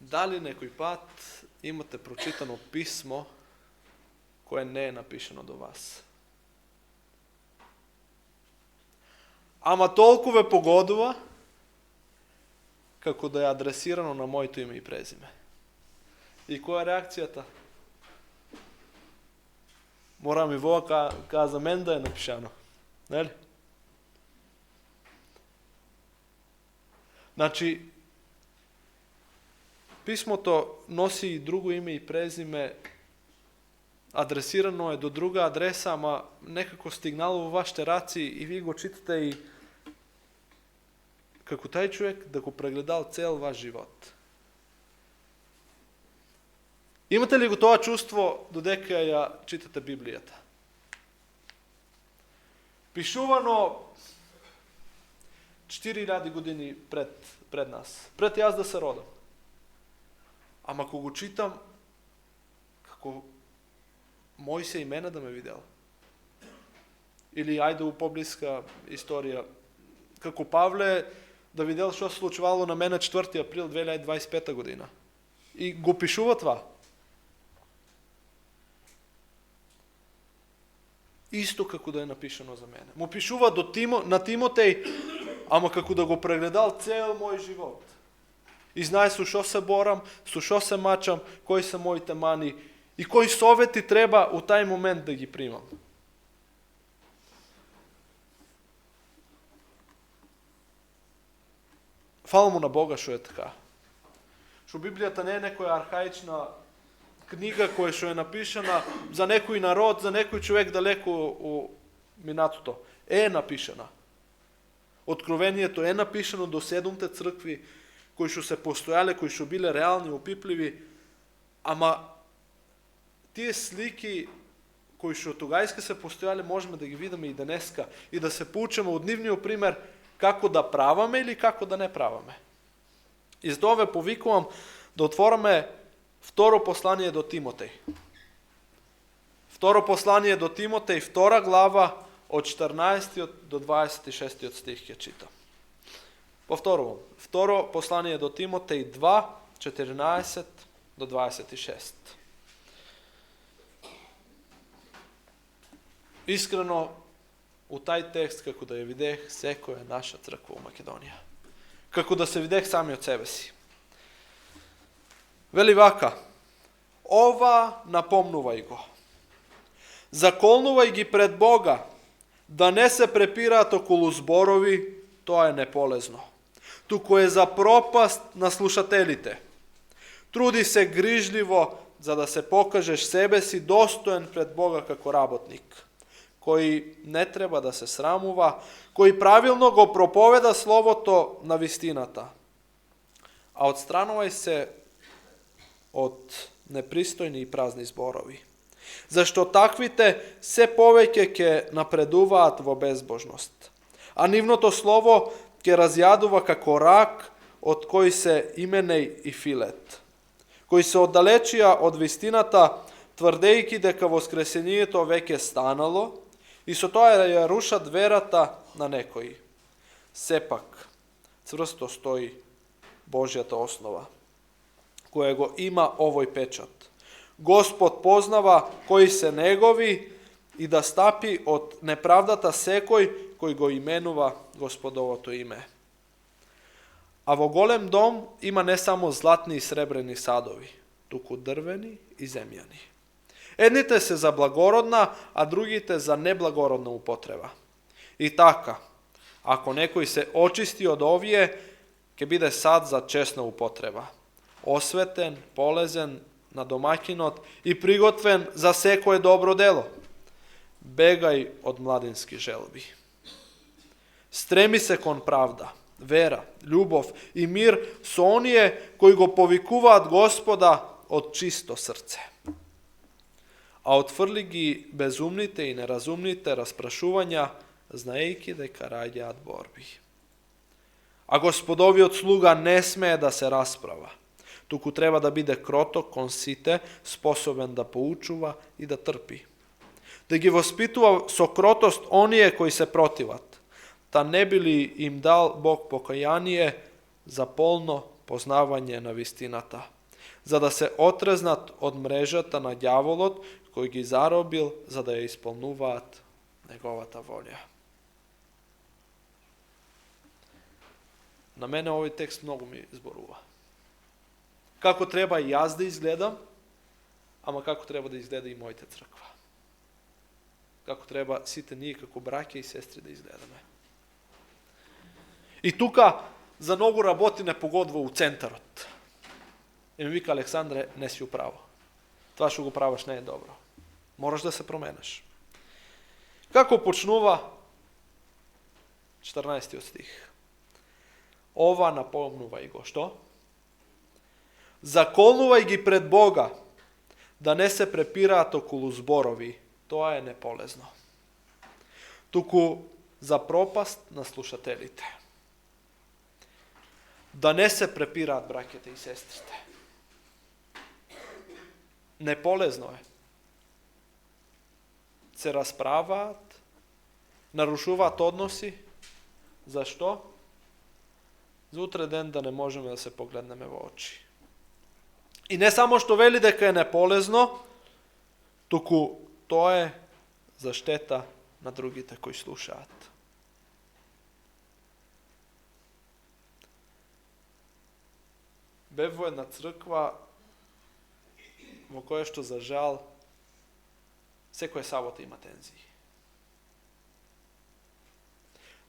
Дали некој пат имате прочитано писмо кое не е напишано до вас? Ама толку ве погодува како да е адресирано на моето име и презиме. И која е реакцијата? Морам и во каза мен да е напишано. Нели? Значи, писмото носи и друго име и презиме, адресирано е до друга адреса, ама некако стигнало во вашите раци и ви го читате и како тај човек да го прегледал цел ваш живот. Имате ли го тоа чувство додека ја читате Библијата? Пишувано 4000 години пред нас, пред јас да се родам. Ама кога го читам, како Мојсе и мене да ме видел. Или ајде у поблиска историја, како Павле да видел што се случувало на мене 4 април 2025 година. И го пишува това. Исто како да е напишано за мене. Му пишува на Тимотеј, ама како да го прегледал цел мој живот. И знае со што се борам, со што се мачам, кои се моите мани и кои совети треба у тај момент да ги примам. Фала му на Бога што е така. Што Библијата не е некоја архаична книга која што е напишана за некој народ, за некој човек далеко у минатото. Е напишана. Откровението е напишано до 7-те цркви кои што се постојале, кои што биле реални, опипливи, ама тие слики кои што тогајска се постојале можеме да ги видиме и денеска и да се поучиме од нивниот пример како да праваме или како да не праваме. И затоа ве повикувам да отвораме второ послание до Тимотеј. Второ послание до Тимотеј, 2 глава, од 14 до 26 стих ќе читам. Повторувам. Второ послание до Тимотеј 2, 14 до 26. Искрено, у тај текст, како да ја видех, секоја наша црква у Македонија. Како да се видех сами од себе си. Вели вака, ова напомнувај го. Заколнувај ги пред Бога, да не се препираат околу зборови, тоа е неполезно. Туку е за пропаст на слушателите. Труди се грижливо, за да се покажеш себе си достоен пред Бога како работник, кој не треба да се срамува, кој правилно го проповеда словото на вистината. А отстранувај се од непристојни и празни зборови. Зашто таквите се повеќе ќе напредуваат во безбожност, а нивното слово ќе разјадува како рак од кој се именеј и филет, кои се оддалечија од вистината, тврдејќи дека воскресението веќе станало, и со тоа ја рушат верата на некои. Сепак, цврсто стои Божјата основа, која го има овој печат. Господ познава кои се негови и да стапи од неправдата секој кој го именува Господовото име. А во голем дом има не само златни и сребрени садови, туку дрвени и земјани. Едните се за благородна, а другите за неблагородна употреба. И така, ако некој се очисти од овие, ќе биде сад за честна употреба, осветен, полезен на домаќинот и приготвен за секое добро дело. Бегај од младински желби. Стреми се кон правда, вера, љубов и мир со оние кои го повикуваат Господа од чисто срце. А отфрли ги безумните и неразумните распрашувања, знаејќи дека раѓаат борби. А Господовиот слуга не смее да се расправа, туку треба да биде кроток кон сите, способен да поучува и да трпи. Да ги воспитува со кротост оние кои се противат, та не би ли им дал Бог покаяние за полно познавање на вистината, за да се отрезнат од мрежата на ѓаволот, кој ги заробил, за да ја исполнуваат неговата волја. На мене овој текст многу ми зборува. Како треба и јас да изгледам, ама како треба да изгледа и мојата црква. Како треба сите ние како браќа и сестри да изгледаме. И тука за многу работи не погодва у центарот. И ми вика: Александре, не си управо. Това што го правиш не е добро. Мораш да се променеш. Како почнува 14 стих? Ова напомнувај го, што? Заколнувај ги пред Бога, да не се препираат околу зборови. Тоа е неполезно. Туку за пропаст на слушателите. Да не се препираат браќите и сестрите. Неполезно е. Се расправаат, нарушуваат односи. Зашто? За утре ден да не можеме да се погледнеме во очи. И не само што вели дека е неполезно, туку тоа е за штета на другите кои слушаат. Бев во една црква во која што за жал секоја сабота има тензии.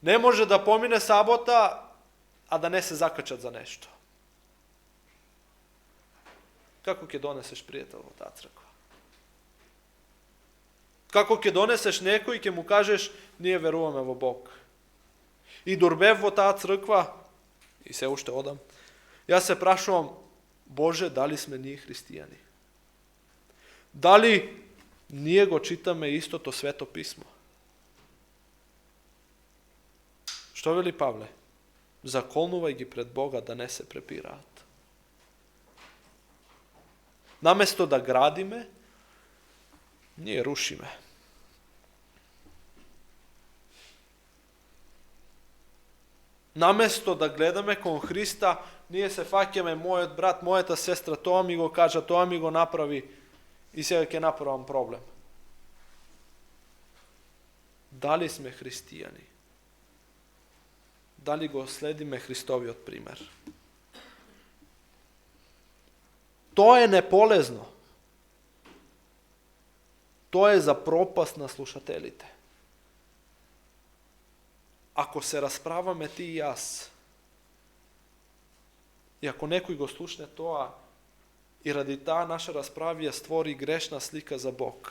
Не може да помине сабота, а да не се закачат за нешто. Како ќе донесеш пријател во таа црква? Како ќе донесеш некој и ќе му кажеш: ние веруваме во Бог. И дорбев во таа црква, и се уште одам, јас се прашувам: Боже, дали сме ние христијани? Дали ние го читаме истото свето писмо? Што вели Павле? Заколнувај ги пред Бога да не се препираат. Наместо да градиме, ние рушиме. Наместо да гледаме кон Христа, ние се фаќаме: мојот брат, мојата сестра, тоа ми го кажа, тоа ми го направи и сега ќе направам проблем. Дали сме христијани? Дали го следиме Христовиот пример? Тоа е неполезно. Тоа е за пропаст на слушателите. Ако се расправаме ти и јас, и ако некој го слушне тоа, и ради таа наша расправија створи грешна слика за Бог,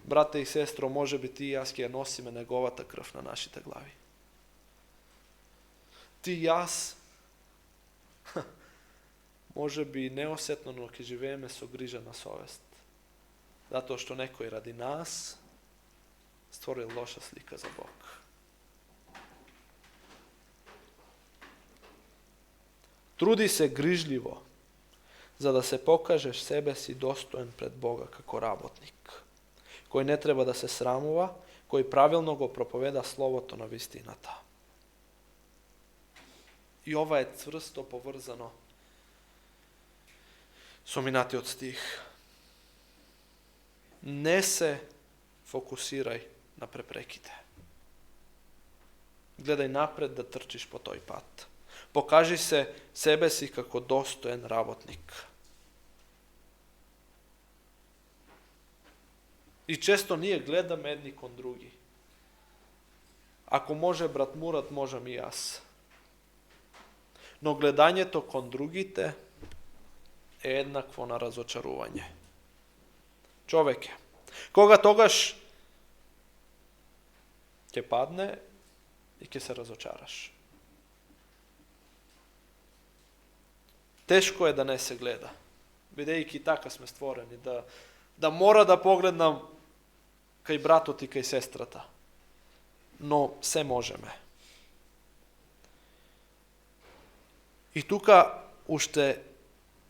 брате и сестро, може би ти и јас ќе носиме неговата крв на нашите глави. Ти и јас може би неосетно, но ќе живееме со грижа на совест. Затоа што некој ради нас створил лоша слика за Бог. Труди се грижливо, за да се покажеш себе си достоен пред Бога како работник, кој не треба да се срамува, кој правилно го проповеда словото на вистината. И ова е цврсто поврзано со минатиот стих. Не се фокусирај на препреките. Гледај напред да трчиш по тој пат. Покажи се себе си како достоен работник. И често ние гледаме едни кон други. Ако може брат Мурат, можам и јас. Но гледањето кон другите е еднакво на разочарување. Човеке, кога тогаш ќе падне и ќе се разочараш. Тешко е да не се гледа, бидејќи така сме створени, да мора да погледнам кај братот и кај сестрата. Но се можеме. И тука уште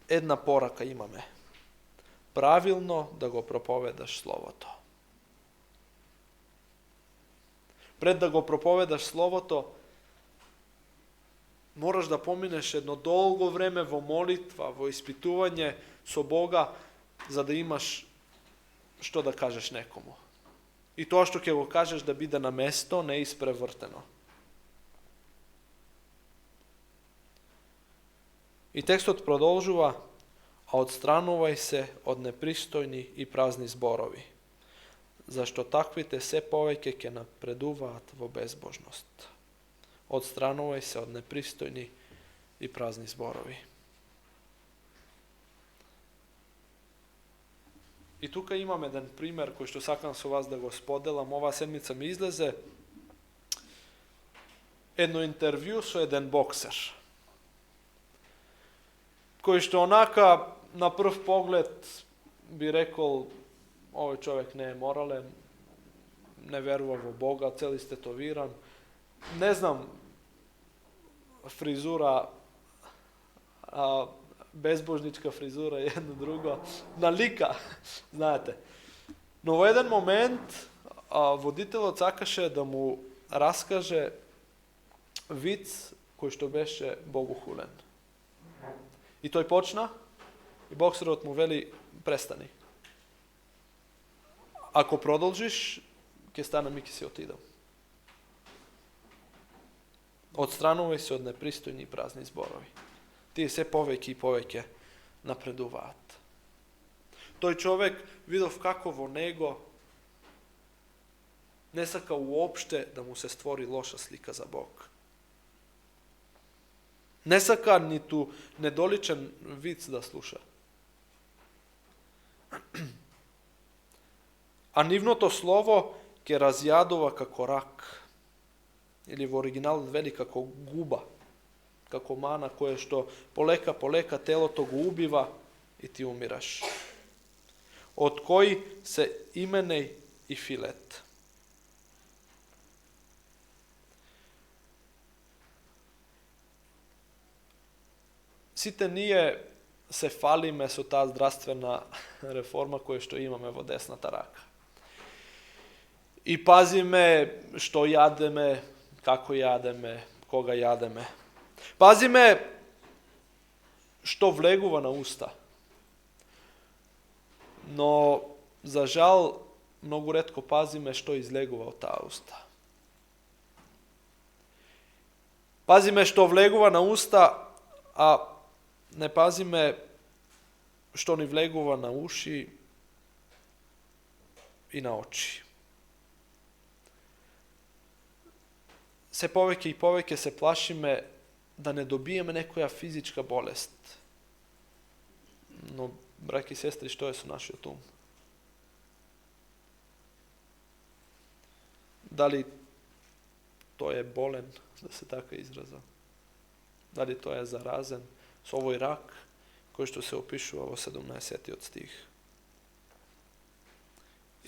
една порака имаме. Правилно да го проповедаш Словото. Пред да го проповедаш Словото, Morаш da pomineš jedno dolgo vreme vo molitva, vo ispituvanje со Бога, за да имаш што да кажеш некому. И тоа што ќе го кажеш да биде на место, не испревртено. И текстот продолжува: а отстранувај се од непристојни и празни зборови, зашто таквите се повеќе ќе напредуваат во безбожност. Отстранувај се од непристојни и празни зборови. И тука имам еден пример кој што сакам со вас да го споделам. Оваа седмица ми излезе едно интервју со еден боксер, кој што онака на прв поглед би рекол, овој човек не е морален, не верува во Бога, цел истетовиран, не знам, фризура, безбожничка фризура, едно друго, налика, знаете. Но во еден момент водителот сакаше да му раскаже виц кој што беше богохулен. И тој почна, и боксерот му вели: престани. Ако продолжиш, ќе станам и ќе си отидам. Отстранувај се од непристојни и празни зборови. Тие се повеќе и повеќе напредуваат. Тој човек видов како во него не сака уопште да му се створи лоша слика за Бог. Не сака ниту недоличен виц да слуша. А нивното слово ќе разјадува како рак, или во оригиналот вели како губа, како мана која што полека телото го убива и ти умираш. Од кој се именеј и филет. Сите ние се фалиме со таа здравствена реформа која што имаме во десната рака. И пазиме што јадеме, како јадеме, кога јадеме. Пазиме што влегува на уста. Но, за жал, многу ретко пазиме што излегува од таа уста. Пазиме што влегува на уста, а не пазиме што ни влегува на уши и на очи. Се повеќе и повеќе се плашиме да не добиеме некоја физичка болест. Но, браќи и сестри, што е со нашиот ум? Дали тој е болен, да се така изразам? Дали тој е заразен со овој рак кој што се опишува во 17 стих?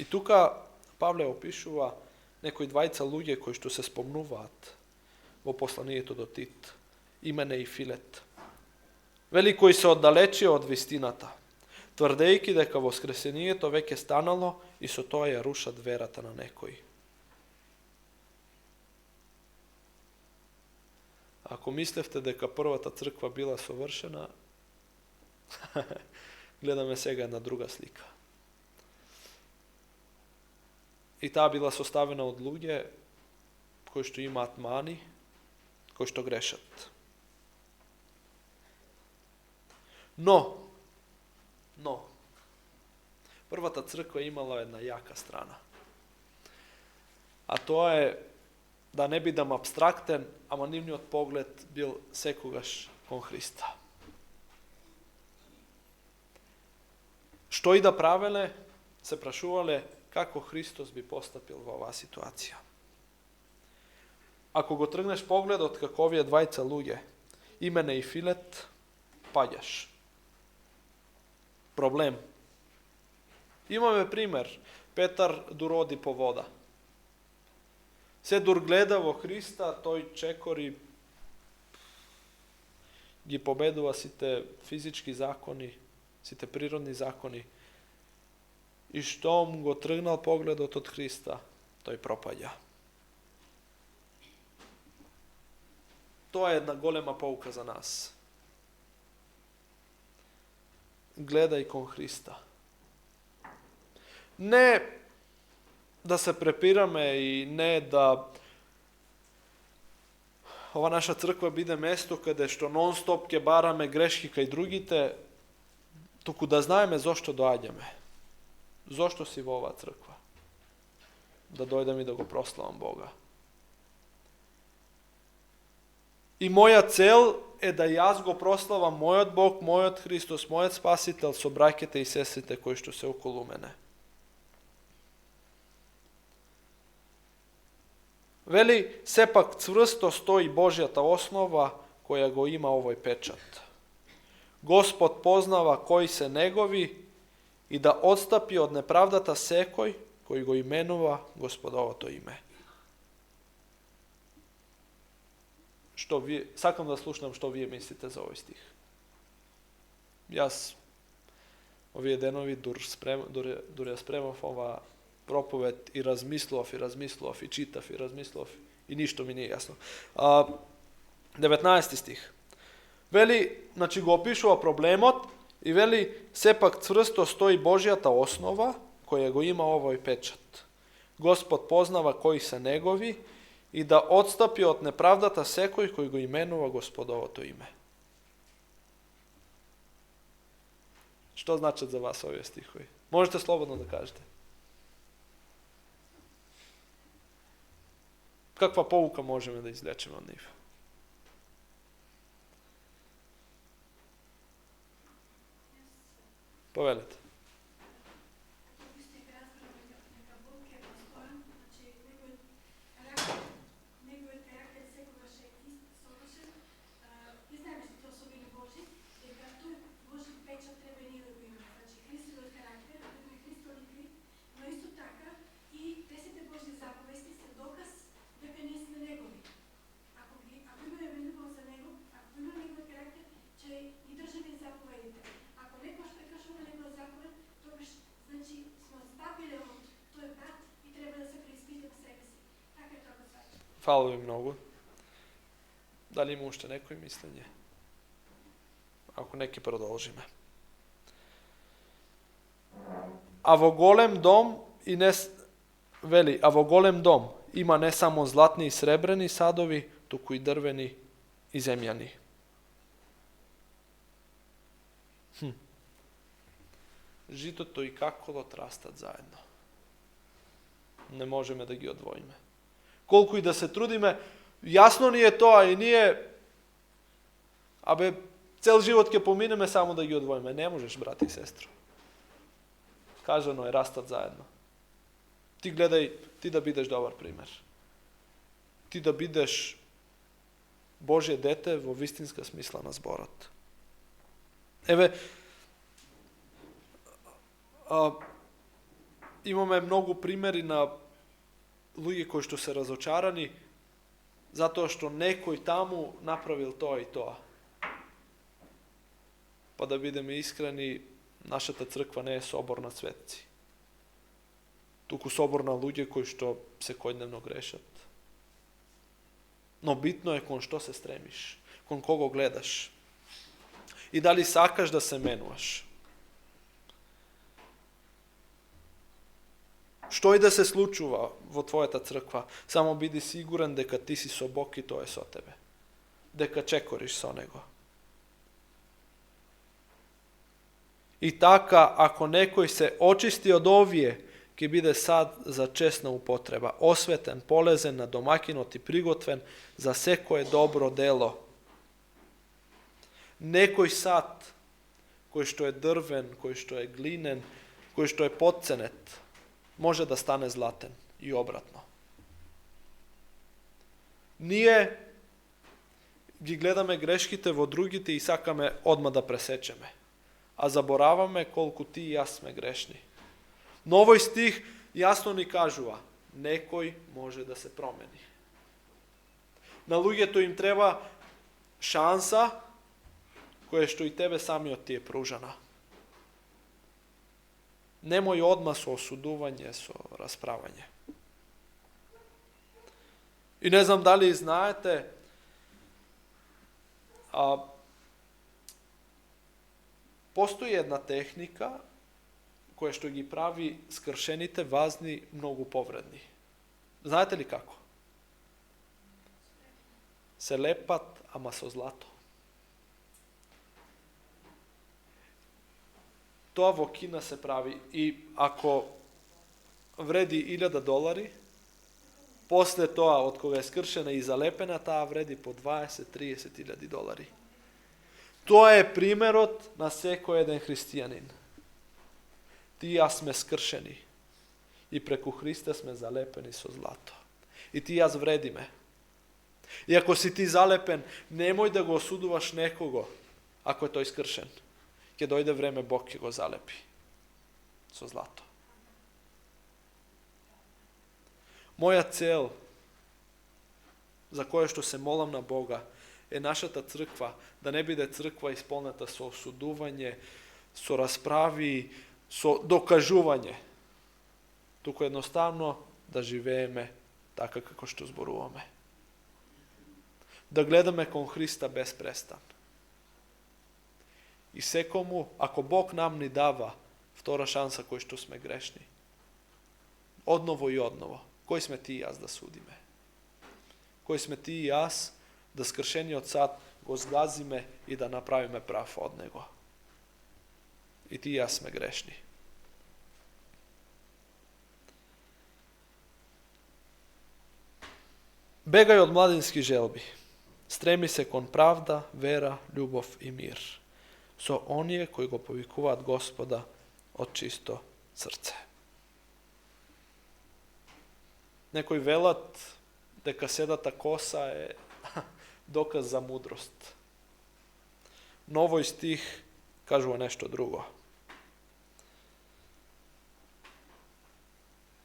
И тука Павле опишува некои двајца луѓе кои што се спомнуваат во посланието до Тит, Имене и Филет. Вели кои се оддалечија од вистината, тврдејќи дека воскресението веќе станало и со тоа ја рушат верата на некои. Ако мислевте дека првата црква била совршена, гледаме сега една друга слика. И таа била составена од луѓе кои што имаат мани, кои што грешат. Но, првата црква имала една јака страна. А тоа е, да не бидам абстрактен, ама нивниот поглед бил секогаш кон Христа. Што и да правеле, се прашувале како Христос би постапил во оваа ситуација. Ако го тргнеш погледот како овие двајца луѓе, Имене и Филет, паѓаш. Проблем. Имаме пример. Петар дуроди по вода. Се дур гледа во Христа, тој чекори, ги победува сите физички закони, сите природни закони. И штом го тргнал погледот од Христа, тој пропаѓа. тоа е една голема pouka за нас. Гледај кон Христа. Не да се препираме и не да ова наша црква биде место каде што нон-стоп ќе бараме грешки кај другите, туку да знаеме зошто доаѓаме. Зошто си во оваа црква? Да дојдам и да го прославам Бога. И моја цел е да јас го прославам мојот Бог, мојот Христос, мојот Спасител со браќите и сестрите кои што се околу мене. Вели, сепак цврсто стои Божјата основа која го има овој печат. Господ познава кои се негови и да отстапи од неправдата секој кој го именува Господовото име. Сакам да слушнам што вие мислите за овој стих. Јас овие денови дури ја спремав ова проповед и размислував и читав и размислував и ништо ми не е јасно. 19 стих. Вели, значи го опишува проблемот и вели, сепак цврсто стои Божјата основа која го има овој печат. Господ познава кои се негови и да отстапи од неправдата секој кој го именува Господовото име. Што значат за вас овие стихови? Можете слободно да кажете. Каква pouка можеме да извлечеме од нив? Повелете. Фала ви многу. Дали има уште некој мислење? Ако не, ќе продолжиме. А во голем дом има не само златни и сребрени садови, туку и дрвени и земјани. Житото и каколот растат заедно. Не можеме да ги одвоиме. Колку и да се трудиме, јасно ни е тоа и ние цел живот ќе поминеме само да ги одвоиме. Не можеш, брат и сестро. Кажано е, растат заедно. Ти гледај, ти да бидеш добар пример. Ти да бидеш Божје дете во вистинска смисла на зборот. Имаме многу примери на луѓе кои што се разочарани затоа што некој таму направил тоа и тоа. Па да бидеме искрени, нашата црква не е собор на светци. Туку собор на луѓе кои што секојдневно грешат. Но битно е кон што се стремиш, кон кого гледаш. И дали сакаш да се менуваш. Што и да се случува во твојата црква, само биди сигурен дека ти си со Бог и тоа е со тебе. Дека чекориш со Него. И така, ако некој се очисти од овие, ќе биде сад за честна употреба, осветен, полезен на домакинот и приготвен за секое добро дело. Некој сад, кој што е дрвен, кој што е глинен, кој што е потценет, може да стане златен и обратно. Ние ги гледаме грешките во другите и сакаме одма да пресечеме, а забораваме колку ти и јас сме грешни. Но овој стих јасно ни кажува, некој може да се промени. На луѓето им треба шанса која што и тебе самиот ти е пружана. Немој одма со осудување, со расправање. И не знам дали знаете, Постои една техника која што ги прави скршените вазни многу повредни. Знаете ли како? Се лепат, ама со злато. Тоа во Кина се прави и ако вреди $1000, после тоа, од кога е скршена и залепена, таа вреди по $20-30,000. Тоа е примерот на секој еден христијанин. Ти и јас сме скршени и преку Христа сме залепени со злато. И ти и јас вредиме. И ако си ти залепен, немој да го осудуваш некого, ако е тој скршен. Ќе дојде време, Бог ќе го залепи со злато. Моја цел, за која што се молам на Бога, е нашата црква да не биде црква исполнета со осудување, со расправи, со докажување. Туку едноставно да живееме така како што зборуваме. Да гледаме кон Христа без престан. И секому, ако Бог нам ни дава втора шанса кој што сме грешни, одново и одново, кој сме ти и јас да судиме? Кој сме ти и јас да скршениот сад го згазиме и да направиме прав од него? И ти и јас сме грешни. Бегај од младински желби. Стреми се кон правда, вера, љубов и мир. Со оние кои го повикуваат Господа од чисто срце. Некои велат дека седата коса е доказ за мудрост. Но овој стих кажува нешто друго.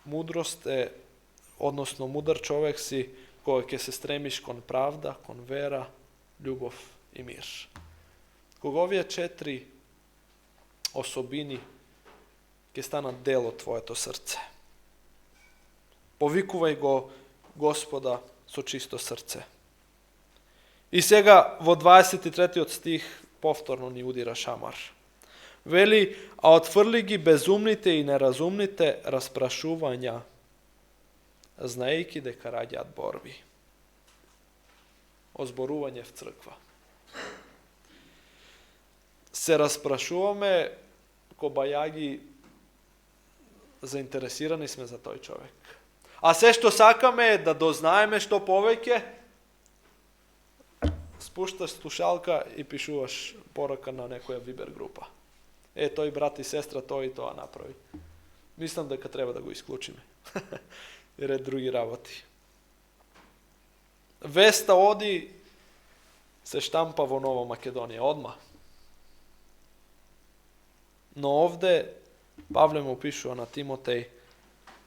Мудрост е, односно мудар човек си, кога ќе се стремиш кон правда, кон вера, љубов и мир. Кога овие 4 особини ќе станат дел од твоето срце. Повикувај го Господа со чисто срце. И сега во 23 стих повторно ни удира шамар. Вели, а отфрли ги безумните и неразумните распрашувања, знаејќи дека раѓаат борби. Озборување в црква. Се распрашуваме кобајаги, заинтересирани сме за тој човек. А се што сакаме е да дознаеме што повеќе, спушташ слушалка и пишуваш порака на некоја Вибер група. Тој брат и сестра тој и тоа направи. Мислам дека треба да го исклучиме. И ред други работи. Веста оди се штампа во Нова Македонија одма. Но овде Павле му пишува на Тимотеј: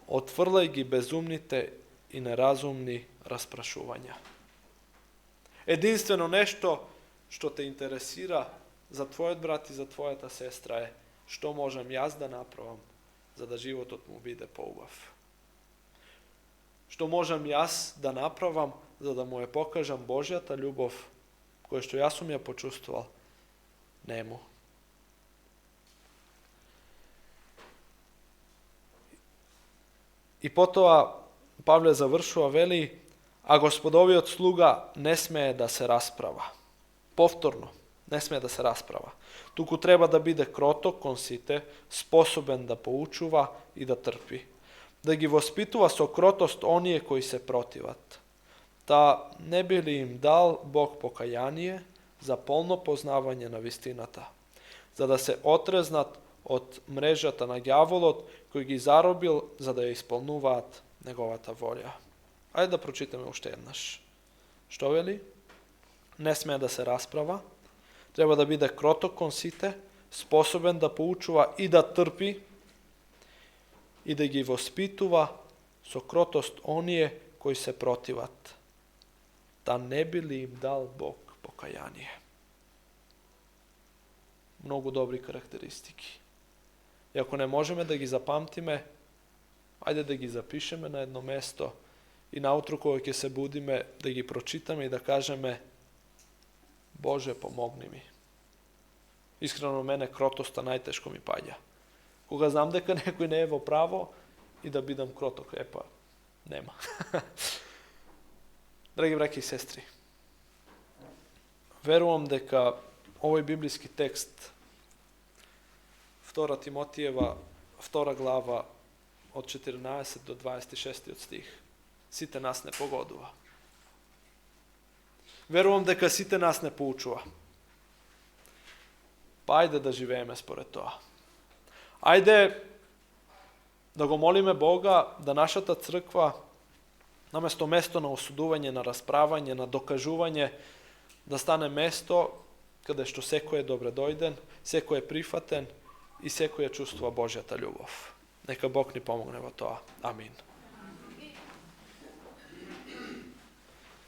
отфрлај ги безумните и неразумни распрашувања. Единствено нешто што те интересира за твојот брат и за твојата сестра е што можам јас да направам за да животот му биде поубав. Што можам јас да направам за да му ја покажам Божјата љубов која што јас сум ја почувствувал нему. И потоа Павле завршува, вели: а Господовиот слуга не смее да се расправа. Повторно, не смее да се расправа. Туку треба да биде кроток кон сите, способен да поучува и да трпи. Да ги воспитува со кротост оние кои се противат. Та не би ли им дал Бог покаяние за полно познавање на вистината, за да се отрезнат од мрежата на ѓаволот кој ги заробил за да ја исполнуваат неговата волја. Ајде да прочитаме уште еднаш. Што вели? Не смее да се расправа, треба да биде кроток кон сите, способен да поучува и да трпи, и да ги воспитува со кротост оние кои се противат. Та не би ли им дал Бог покаяние? Многу добри карактеристики. И ако не можеме да ги запамтиме, ајде да ги запишеме на едно место и наутро кога ќе се будиме да ги прочитаме и да кажеме: Боже, помогни ми. Искрено мене кротоста најтешко ми паѓа. Кога знам дека некој не е во право и да бидам кроток, нема. Драги браќи и сестри, верувам дека овој библиски текст, 2 Тимотиева, 2 глава, од 14 до 26 стих, сите нас не погодува. Верувам дека сите нас не поучува. Па ајде да живееме според тоа. Ајде да го молиме Бога да нашата црква, наместо место на осудување, на расправање, на докажување, да стане место каде што секој е добредојден, секој е прифатен и секој ја чувствува Божјата љубов. Нека Бог ни помогне во тоа. Амин.